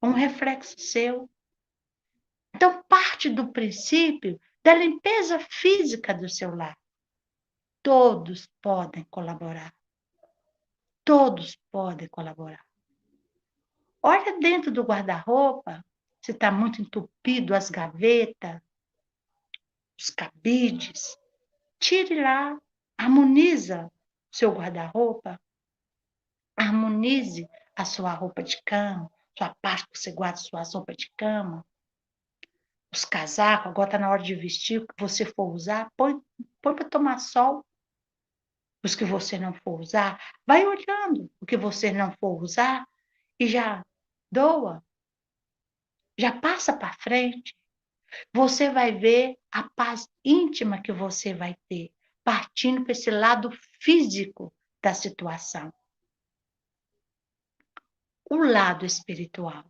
é um reflexo seu. Então, parte do princípio da limpeza física do seu lar. Todos podem colaborar. Todos podem colaborar. Olha dentro do guarda-roupa, se está muito entupido as gavetas, os cabides. Tire lá, harmoniza seu guarda-roupa, harmonize a sua roupa de cama, sua parte que você guarda suas roupas de cama, os casacos, agora está na hora de vestir, o que você for usar, põe para tomar sol. Os que você não for usar, vai olhando o que você não for usar e já doa, já passa para frente. Você vai ver a paz íntima que você vai ter, partindo para esse lado físico da situação. O lado espiritual.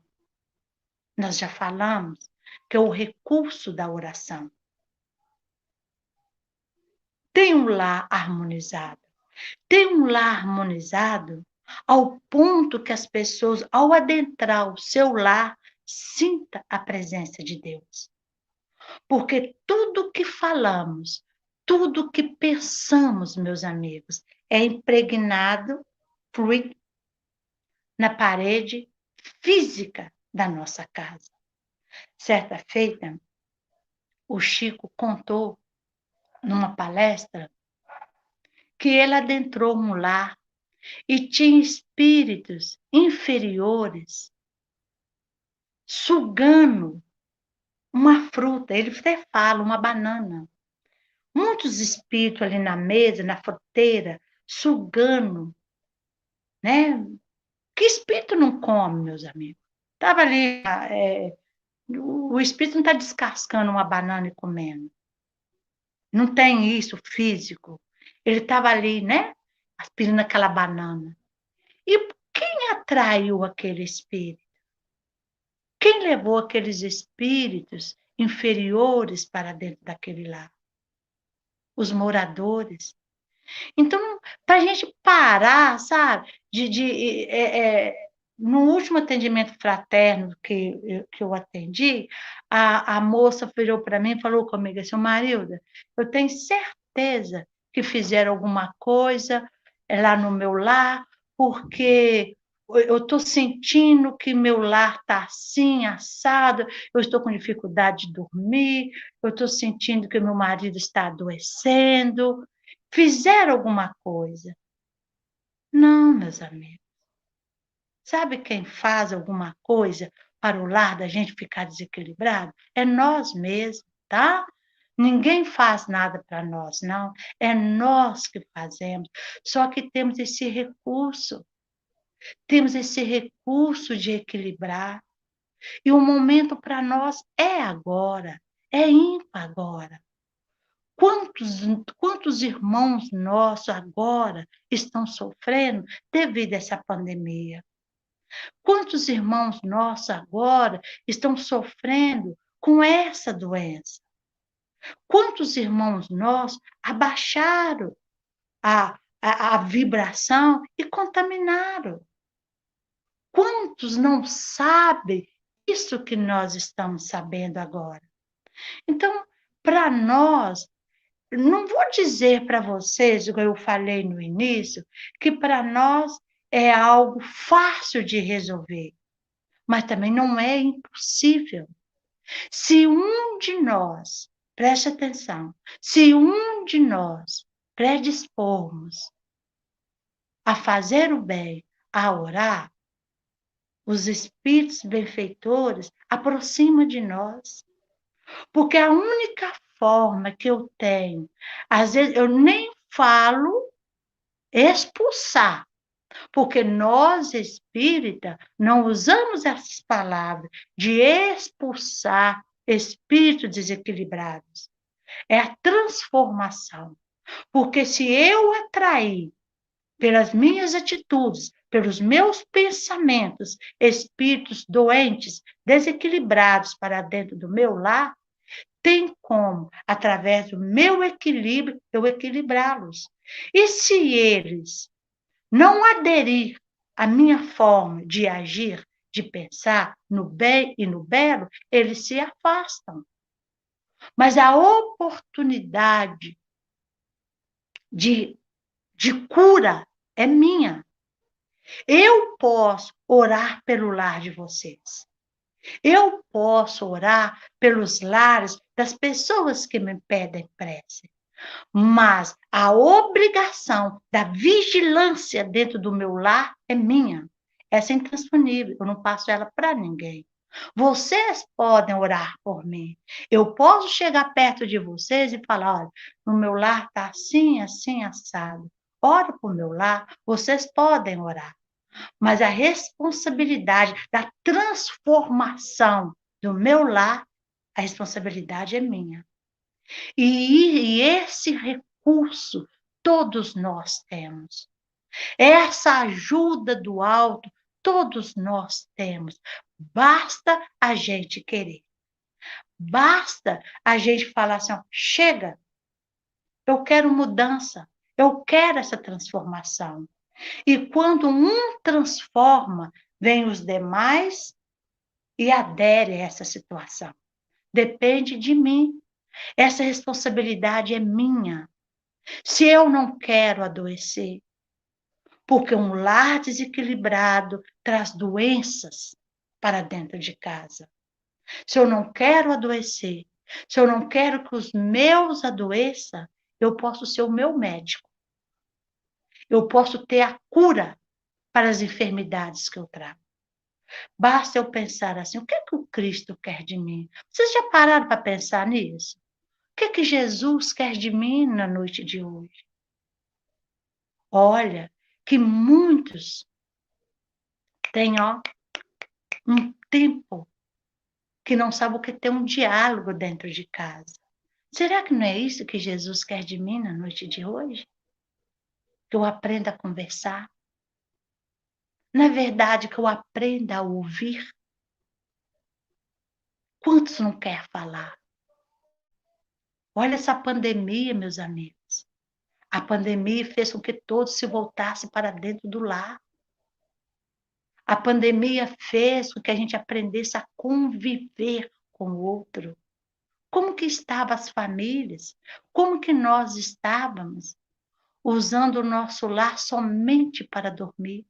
Nós já falamos que é o recurso da oração. Tem um lar harmonizado. Tem um lar harmonizado ao ponto que as pessoas, ao adentrar o seu lar, sinta a presença de Deus. Porque tudo que falamos, tudo que pensamos, meus amigos, é impregnado, flui na parede física da nossa casa. Certa feita, o Chico contou numa palestra que ele adentrou um lar e tinha espíritos inferiores sugando uma fruta. Ele até fala, uma banana. Muitos espíritos ali na mesa, na fruteira, sugando, né? Que espírito não come, meus amigos? Estava ali, o espírito não está descascando uma banana e comendo. Não tem isso físico. Ele estava ali, né? Aspirando aquela banana. E quem atraiu aquele espírito? Quem levou aqueles espíritos inferiores para dentro daquele lar? Os moradores. Então, para a gente parar, sabe? No último atendimento fraterno que eu atendi, a moça virou para mim e falou comigo assim: Marilda, eu tenho certeza que fizeram alguma coisa lá no meu lar, porque eu estou sentindo que meu lar está assim, assado, eu estou com dificuldade de dormir, eu estou sentindo que meu marido está adoecendo. Fizeram alguma coisa? Não, meus amigos. Sabe quem faz alguma coisa para o lar da gente ficar desequilibrado? É nós mesmos, tá? Ninguém faz nada para nós, não. É nós que fazemos. Só que temos esse recurso. Temos esse recurso de equilibrar. E o momento para nós é agora. É ímpar agora. Quantos irmãos nossos agora estão sofrendo devido a essa pandemia? Quantos irmãos nossos agora estão sofrendo com essa doença? Quantos irmãos nossos abaixaram a vibração e contaminaram? Quantos não sabem isso que nós estamos sabendo agora? Então, para nós, não vou dizer para vocês, como eu falei no início, que para nós é algo fácil de resolver, mas também não é impossível. Se um de nós, preste atenção, se um de nós predispormos a fazer o bem, a orar, os espíritos benfeitores aproximam de nós. Porque a única forma que eu tenho, às vezes eu nem falo expulsar, porque nós espírita não usamos essas palavras de expulsar espíritos desequilibrados. É a transformação. Porque se eu atrair pelas minhas atitudes, pelos meus pensamentos, espíritos doentes, desequilibrados para dentro do meu lar, tem como, através do meu equilíbrio, eu equilibrá-los. E se eles não aderir à minha forma de agir, de pensar no bem e no belo, eles se afastam. Mas a oportunidade de cura é minha. Eu posso orar pelo lar de vocês. Eu posso orar pelos lares das pessoas que me pedem prece. Mas a obrigação da vigilância dentro do meu lar é minha. Essa é intransponível, eu não passo ela para ninguém. Vocês podem orar por mim. Eu posso chegar perto de vocês e falar: olha, no meu lar está assim, assim, assado. Ora para o meu lar, vocês podem orar. Mas a responsabilidade da transformação do meu lar, a responsabilidade é minha. E esse recurso todos nós temos. Essa ajuda do alto todos nós temos. Basta a gente querer. Basta a gente falar assim: ó, chega, eu quero mudança, eu quero essa transformação. E quando um transforma, vem os demais e adere a essa situação. Depende de mim. Essa responsabilidade é minha. Se eu não quero adoecer, porque um lar desequilibrado traz doenças para dentro de casa. Se eu não quero adoecer, se eu não quero que os meus adoeçam, eu posso ser o meu médico. Eu posso ter a cura para as enfermidades que eu trago. Basta eu pensar assim: o que é que o Cristo quer de mim? Vocês já pararam para pensar nisso? O que é que Jesus quer de mim na noite de hoje? Olha, que muitos têm um tempo que não sabem o que é ter um diálogo dentro de casa. Será que não é isso que Jesus quer de mim na noite de hoje? Que eu aprenda a conversar? Não é verdade que eu aprenda a ouvir? Quantos não querem falar? Olha essa pandemia, meus amigos. A pandemia fez com que todos se voltassem para dentro do lar. A pandemia fez com que a gente aprendesse a conviver com o outro. Como que estavam as famílias? Como que nós estávamos usando o nosso lar somente para dormir?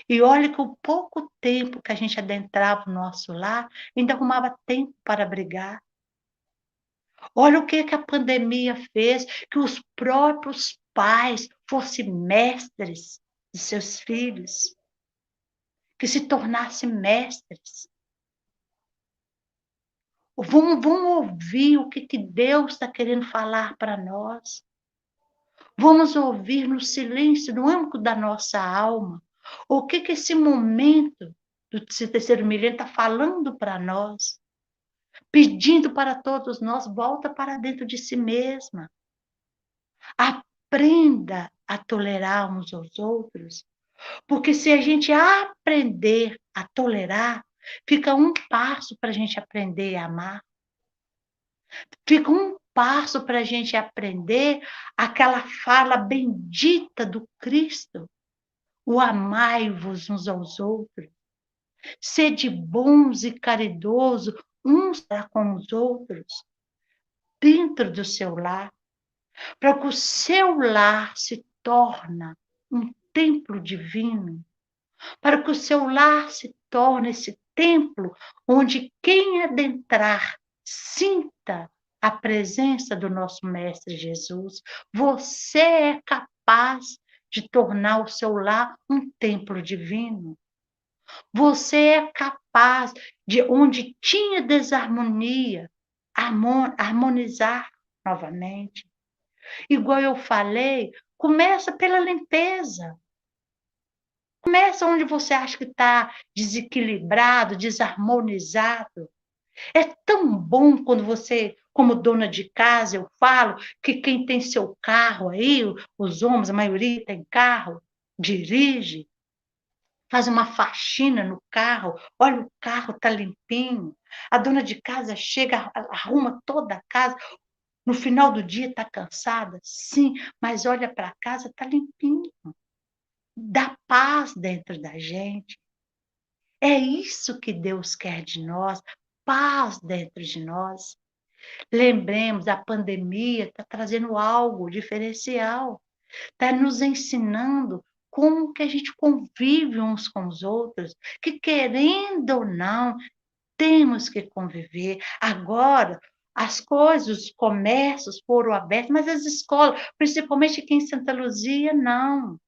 E olha que o pouco tempo que a gente adentrava o nosso lar, ainda arrumava tempo para brigar. Olha o que a pandemia fez, que os próprios pais fossem mestres de seus filhos, que se tornassem mestres. Vamos ouvir o que Deus está querendo falar para nós. Vamos ouvir no silêncio, no âmago da nossa alma, o que esse momento do terceiro milênio está falando para nós, pedindo para todos nós: volta para dentro de si mesma. Aprenda a tolerar uns aos outros, porque se a gente aprender a tolerar, fica um passo para a gente aprender a amar. Fica um passo para a gente aprender aquela fala bendita do Cristo: o amai-vos uns aos outros, sede bons e caridosos uns para com os outros. dentro do seu lar, para que o seu lar se torne um templo divino, para que o seu lar se torne esse templo onde quem adentrar sinta a presença do nosso Mestre Jesus. Você é capaz de tornar o seu lar um templo divino. Você é capaz de, onde tinha desarmonia, harmonizar novamente. Igual eu falei, começa pela limpeza. Começa onde você acha que está desequilibrado, desarmonizado. É tão bom quando você, como dona de casa, eu falo que quem tem seu carro aí, os homens, a maioria tem carro, dirige, faz uma faxina no carro, olha, o carro está limpinho. A dona de casa chega, arruma toda a casa. No final do dia está cansada? Sim, mas olha para casa, está limpinho. Dá paz dentro da gente. É isso que Deus quer de nós, paz dentro de nós. Lembremos, a pandemia está trazendo algo diferencial, está nos ensinando como que a gente convive uns com os outros, que querendo ou não, temos que conviver. Agora, as coisas, os comércios foram abertos, mas as escolas, principalmente aqui em Santa Luzia, não.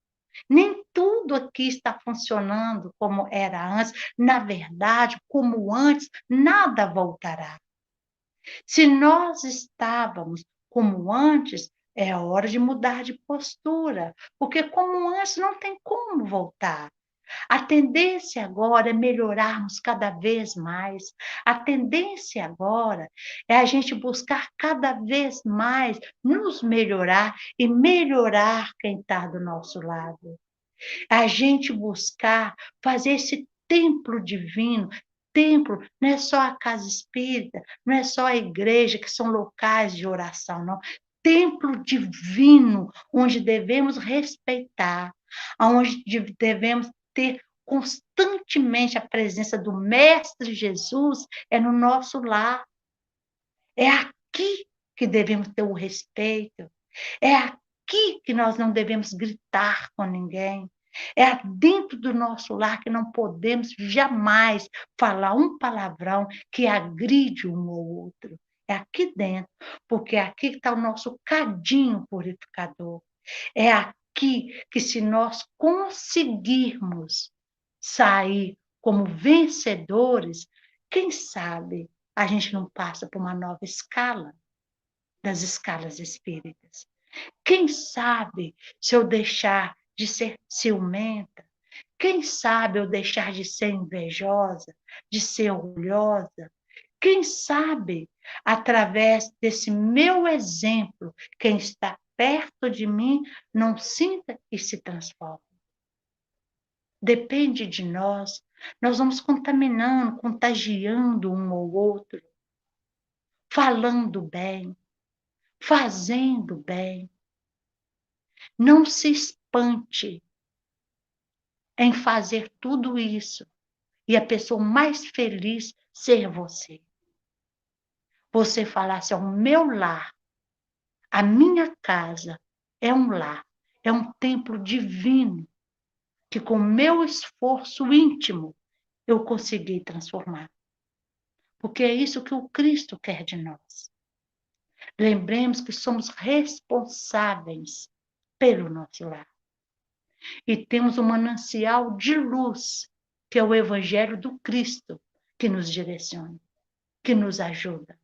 Nem tudo aqui está funcionando como era antes. Na verdade, como antes, nada voltará. Se nós estávamos como antes, é hora de mudar de postura, porque como antes não tem como voltar. A tendência agora é melhorarmos cada vez mais. A tendência agora é a gente buscar cada vez mais nos melhorar e melhorar quem está do nosso lado. A gente buscar fazer esse templo divino. Templo não é só a casa espírita, não é só a igreja, que são locais de oração, não. Templo divino, onde devemos respeitar, onde devemos ter constantemente a presença do Mestre Jesus, é no nosso lar. É aqui que devemos ter o respeito. É aqui que nós não devemos gritar com ninguém. É dentro do nosso lar que não podemos jamais falar um palavrão que agride um ou outro. É aqui dentro, porque é aqui que está o nosso cadinho purificador. É aqui que, se nós conseguirmos sair como vencedores, quem sabe a gente não passa por uma nova escala das escalas espíritas. Quem sabe se eu deixar de ser ciumenta? Quem sabe eu deixar de ser invejosa, de ser orgulhosa? Quem sabe, através desse meu exemplo, quem está perto de mim não sinta e se transforme? Depende de nós. Nós vamos contaminando, contagiando um ou outro, falando bem, fazendo bem. Não se espante em fazer tudo isso e a pessoa mais feliz ser você. Você falar assim: o meu lar, a minha casa é um lar, é um templo divino que, com meu esforço íntimo, eu consegui transformar. Porque é isso que o Cristo quer de nós. Lembremos que somos responsáveis pelo nosso lar. E temos um manancial de luz, que é o Evangelho do Cristo, que nos direciona, que nos ajuda.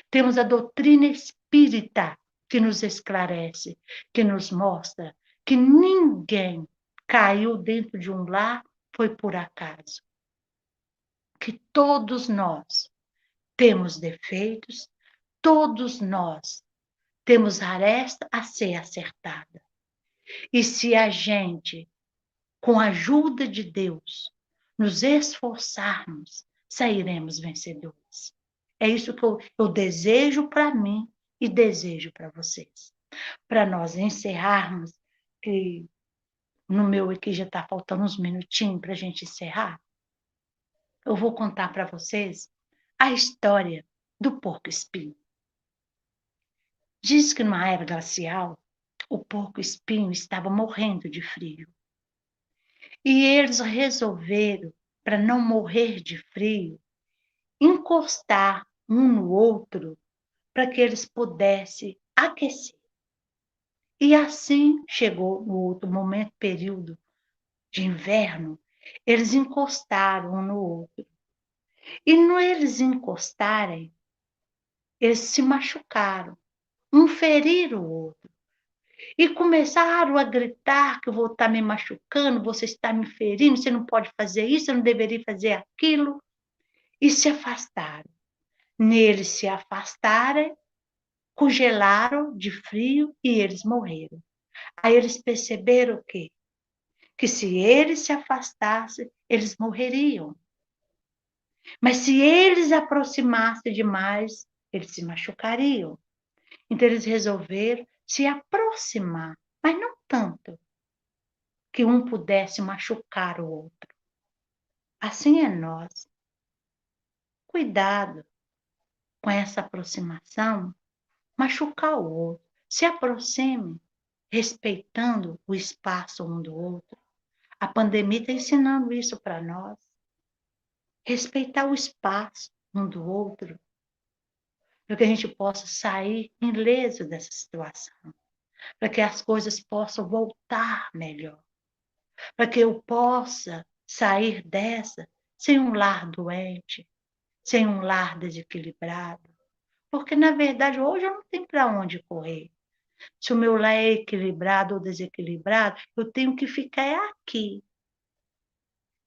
Temos a doutrina espírita, que nos esclarece, que nos mostra que ninguém caiu dentro de um lar foi por acaso. Que todos nós temos defeitos, todos nós temos aresta a ser acertada. E se a gente, com a ajuda de Deus, nos esforçarmos, sairemos vencedores. É isso que eu desejo para mim e desejo para vocês. Para nós encerrarmos, que no meu aqui já está faltando uns minutinhos para a gente encerrar, eu vou contar para vocês a história do porco-espinho. Diz que numa era glacial, o porco-espinho estava morrendo de frio. E eles resolveram, para não morrer de frio, encostar um no outro para que eles pudessem aquecer. E assim chegou no outro momento, período de inverno, eles encostaram um no outro. E no eles encostarem, eles se machucaram, um feriram o outro. E começaram a gritar que eu vou estar me machucando, você está me ferindo, você não pode fazer isso, você não deveria fazer aquilo. E se afastaram. Neles se afastaram, congelaram de frio e eles morreram. Aí eles perceberam o quê? Que se eles se afastassem, eles morreriam. Mas se eles aproximassem demais, eles se machucariam. Então eles resolveram se aproximar, mas não tanto que um pudesse machucar o outro. Assim é nós. Cuidado com essa aproximação, machucar o outro. Se aproxime, respeitando o espaço um do outro. A pandemia está ensinando isso para nós. Respeitar o espaço um do outro, para que a gente possa sair ileso dessa situação, para que as coisas possam voltar melhor, para que eu possa sair dessa sem um lar doente, sem um lar desequilibrado. Porque, na verdade, hoje eu não tenho para onde correr. Se o meu lar é equilibrado ou desequilibrado, eu tenho que ficar aqui,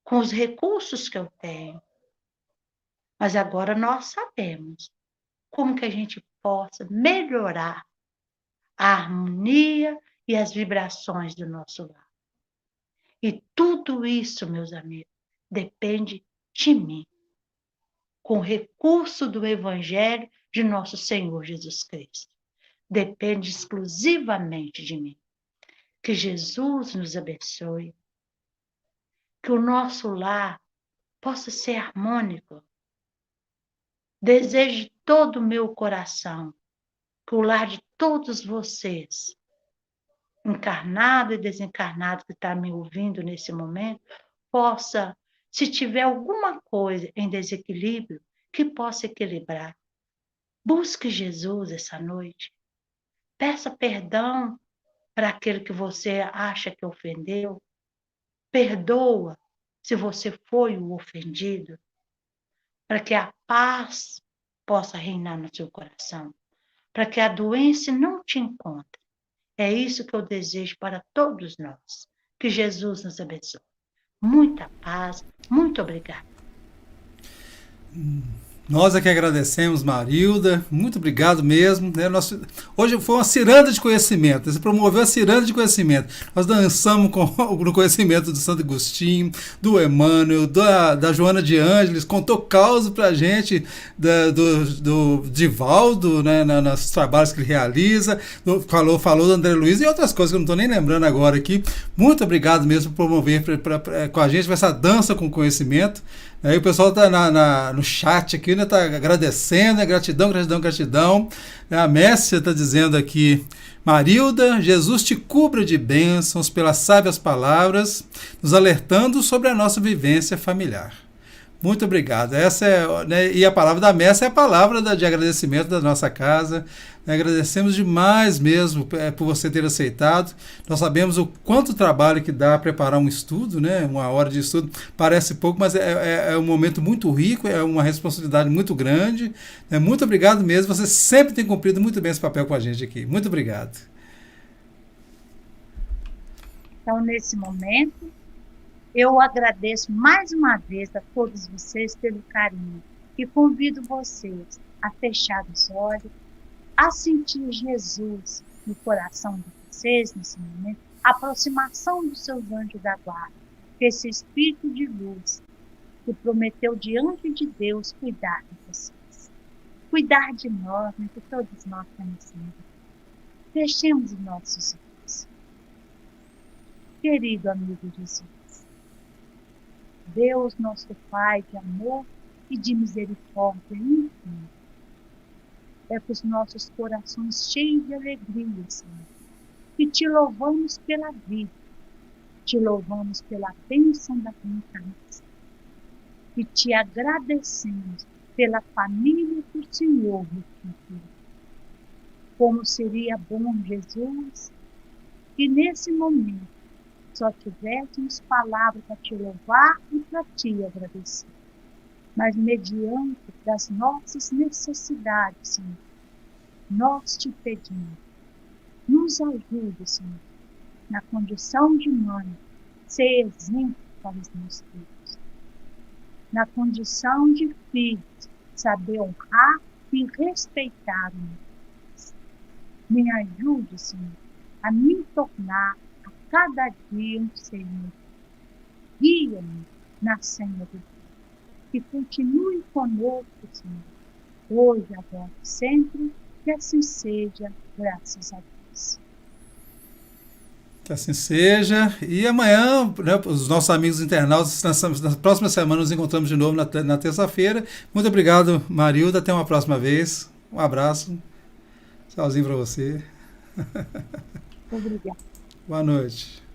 com os recursos que eu tenho. Mas agora nós sabemos como que a gente possa melhorar a harmonia e as vibrações do nosso lar. E tudo isso, meus amigos, depende de mim, com o recurso do Evangelho de nosso Senhor Jesus Cristo. Depende exclusivamente de mim. Que Jesus nos abençoe, que o nosso lar possa ser harmônico. Desejo de todo o meu coração que o lar de todos vocês, encarnado e desencarnado que está me ouvindo nesse momento, possa, se tiver alguma coisa em desequilíbrio, que possa equilibrar. Busque Jesus essa noite. Peça perdão para aquele que você acha que ofendeu. Perdoa se você foi o ofendido, para que a paz possa reinar no seu coração, para que a doença não te encontre. É isso que eu desejo para todos nós. Que Jesus nos abençoe. Muita paz. Muito obrigada. Nós é que agradecemos, Marilda. Muito obrigado mesmo. Né? Hoje foi uma ciranda de conhecimento. Você promoveu a ciranda de conhecimento. Nós dançamos no conhecimento do Santo Agostinho, do Emmanuel, da Joana de Ângeles, contou causa para a gente do Divaldo, né? Nos trabalhos que ele realiza. Falou do André Luiz e outras coisas que eu não estou nem lembrando agora aqui. Muito obrigado mesmo por promover com a gente essa dança com conhecimento. Aí o pessoal está no chat aqui, né? Está agradecendo, gratidão, gratidão, gratidão. A Messia está dizendo aqui, Marilda, Jesus te cubra de bênçãos pelas sábias palavras, nos alertando sobre a nossa vivência familiar. Muito obrigado. Essa é, né, e a palavra da Messia é a palavra de agradecimento da nossa casa. Agradecemos demais mesmo por você ter aceitado. Nós sabemos o quanto trabalho que dá preparar um estudo, né? Uma hora de estudo parece pouco, mas é um momento muito rico, é uma responsabilidade muito grande. Muito obrigado mesmo. Você sempre tem cumprido muito bem esse papel com a gente aqui. Muito obrigado. Então, nesse momento, eu agradeço mais uma vez a todos vocês pelo carinho e convido vocês a fechar os olhos, a sentir Jesus no coração de vocês nesse momento, a aproximação dos seus anjos da guarda, esse Espírito de luz que prometeu diante de Deus cuidar de vocês, cuidar de nós, né, que todos nós temos. Fechemos os nossos olhos. Querido amigo Jesus, Deus nosso Pai de amor e de misericórdia infinita, é com os nossos corações cheios de alegria, Senhor, que te louvamos pela vida, te louvamos pela bênção da reencarnação e te agradecemos pela família que o Senhor nos conferiu. Como seria bom, Jesus, que nesse momento só tivéssemos palavras para te louvar e para te agradecer. Mas mediante das nossas necessidades, Senhor, nós te pedimos, nos ajude, Senhor, na condição de mãe, ser exemplo para os meus filhos. Na condição de filhos, saber honrar e respeitar o meu Deus. Me ajude, Senhor, a me tornar a cada dia um Senhor. Guia-me na senha do Deus. Que continue conosco, Senhor, hoje, agora e sempre, que assim seja, graças a Deus. Que assim seja. E amanhã, né, os nossos amigos internautas, na próxima semana nos encontramos de novo na terça-feira. Muito obrigado, Marilda. Até uma próxima vez. Um abraço. Tchauzinho para você. Obrigada. Boa noite.